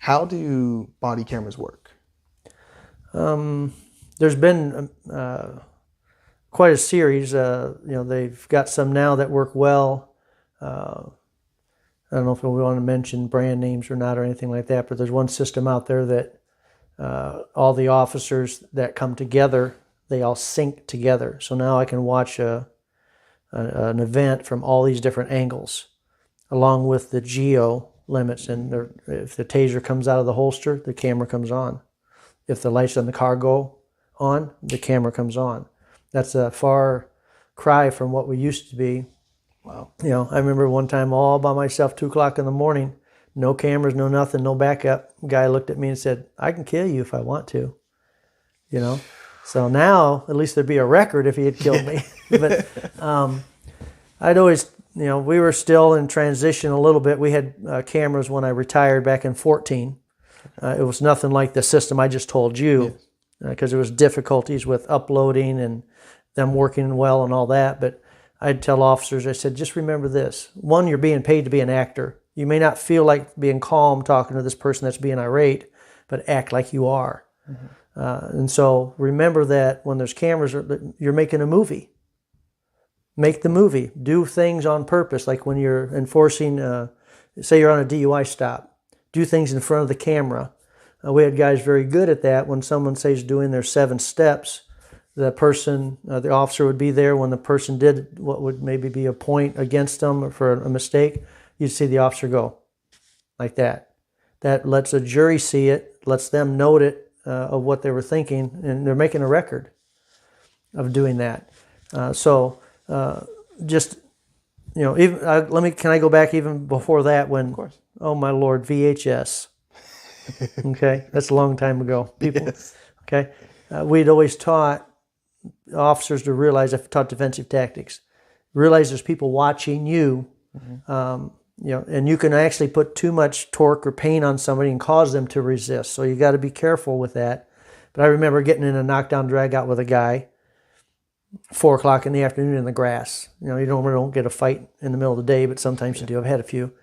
How do body cameras work? There's been quite a series. They've got some now that work well. I don't know if we want to mention brand names or not or anything like that, but there's one system out there that all the officers that come together, they all sync together. So now I can watch an event from all these different angles, along with the geo limits. And if the taser comes out of the holster, the camera comes on. If the lights on the car go on, the camera comes on. That's a far cry from what we used to be. Wow. I remember one time all by myself, 2 o'clock in the morning, no cameras, no nothing, no backup. Guy looked at me and said, "I can kill you if I want to." So now at least there'd be a record if he had killed me. But I'd always, we were still in transition a little bit. We had cameras when I retired back in 2014. It was nothing like the system I just told you, because there was difficulties with uploading and them working well and all that. But I'd tell officers, I said, just remember this. One, you're being paid to be an actor. You may not feel like being calm talking to this person that's being irate, but act like you are. Mm-hmm. And so remember that when there's cameras, you're making a movie. Make the movie. Do things on purpose, like when you're enforcing, say you're on a DUI stop. Do things in front of the camera. We had guys very good at that. When someone says doing their 7 steps, the person, the officer would be there when the person did what would maybe be a point against them or for a mistake. You'd see the officer go like that. That lets a jury see it, lets them note it of what they were thinking, and they're making a record of doing that. Can I go back even before that when, Of course. Oh my Lord, VHS. Okay, that's a long time ago. People, yes. Okay, we'd always taught officers to realize, I've taught defensive tactics, realize there's people watching you, and you can actually put too much torque or pain on somebody and cause them to resist. So you got to be careful with that. But I remember getting in a knockdown drag out with a guy, 4 o'clock in the afternoon in the grass. You don't get a fight in the middle of the day, but sometimes you do. I've had a few.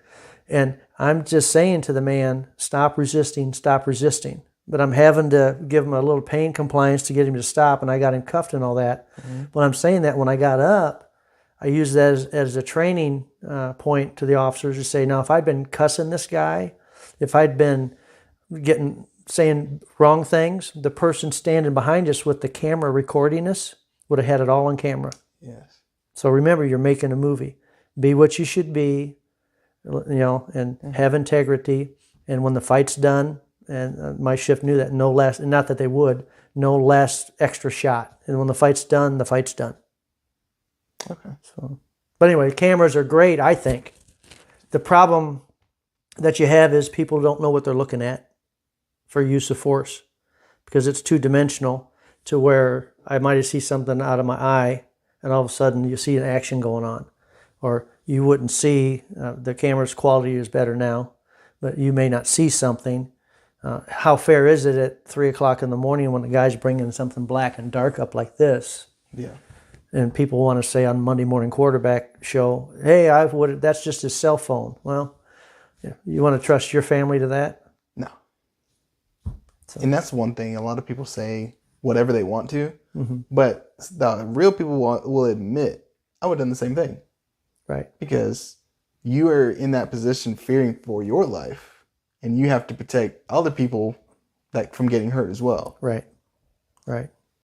And I'm just saying to the man, stop resisting, stop resisting. But I'm having to give him a little pain compliance to get him to stop, and I got him cuffed and all that. Mm-hmm. When I'm saying that, when I got up, I used that as a training point to the officers to say, now, if I'd been cussing this guy, if I'd been saying wrong things, the person standing behind us with the camera recording us would have had it all on camera. Yes. So remember, you're making a movie. Be what you should be, and have integrity. And when the fight's done, and my shift knew that, no last, and not that they would, no last extra shot. And when the fight's done, the fight's done. Okay. But anyway, cameras are great, I think. The problem that you have is people don't know what they're looking at for use of force, because it's two-dimensional to where I might see something out of my eye, and all of a sudden you see an action going on. Or you wouldn't see, the camera's quality is better now, but you may not see something. How fair is it at 3 o'clock in the morning when the guy's bringing something black and dark up like this? Yeah. And people want to say on Monday Morning Quarterback show, hey, that's just his cell phone. Well, you want to trust your family to that? No. So. And that's one thing. A lot of people say whatever they want to, mm-hmm. but the real people will admit, I would have done the same thing. Right. Because you are in that position fearing for your life. And you have to protect other people from getting hurt as well. Right. Right.